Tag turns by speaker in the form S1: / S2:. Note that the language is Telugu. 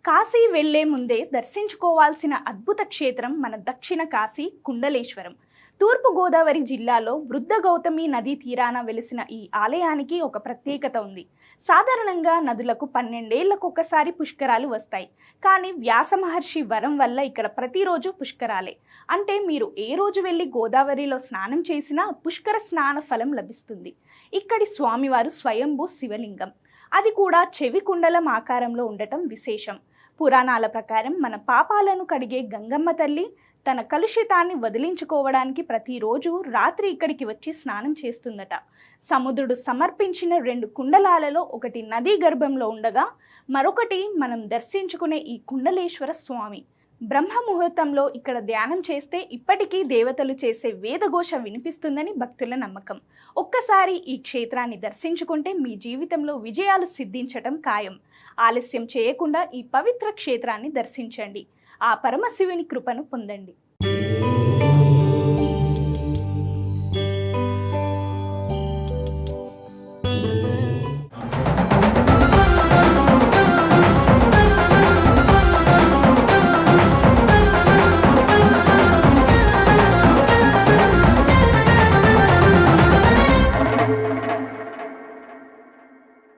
S1: కాశీ వెళ్లే ముందే దర్శించుకోవాల్సిన అద్భుత క్షేత్రం మన దక్షిణ కాశీ కుండలేశ్వరం. తూర్పు గోదావరి జిల్లాలో వృద్ధ గౌతమి నదీ తీరాన వెలిసిన ఈ ఆలయానికి ఒక ప్రత్యేకత ఉంది. సాధారణంగా నదులకు 12 ఏళ్లకొకసారి పుష్కరాలు వస్తాయి. కానీ వ్యాస మహర్షి వరం వల్ల ఇక్కడ ప్రతిరోజు పుష్కరాలే. అంటే మీరు ఏ రోజు వెళ్ళి గోదావరిలో స్నానం చేసినా పుష్కర స్నాన ఫలం లభిస్తుంది. ఇక్కడి స్వామివారు స్వయంభూ శివలింగం, అది కూడా చెవి కుండలం ఆకారంలో ఉండటం విశేషం. పురాణాల ప్రకారం మన పాపాలను కడిగే గంగమ్మ తల్లి తన కలుషితాన్ని వదిలించుకోవడానికి ప్రతిరోజు రాత్రి ఇక్కడికి వచ్చి స్నానం చేస్తుందట. సముద్రుడు సమర్పించిన 2 కుండలాలలో ఒకటి నదీ గర్భంలో ఉండగా మరొకటి మనం దర్శించుకునే ఈ కుండలేశ్వర స్వామి. బ్రహ్మ ముహూర్తంలో ఇక్కడ ధ్యానం చేస్తే ఇప్పటికీ దేవతలు చేసే వేదఘోష వినిపిస్తుందని భక్తుల నమ్మకం. ఒక్కసారి ఈ క్షేత్రాన్ని దర్శించుకుంటే మీ జీవితంలో విజయాలు సిద్ధించటం ఖాయం. ఆలస్యం చేయకుండా ఈ పవిత్ర క్షేత్రాన్ని దర్శించండి. ఆ పరమశివుని కృపను పొందండి.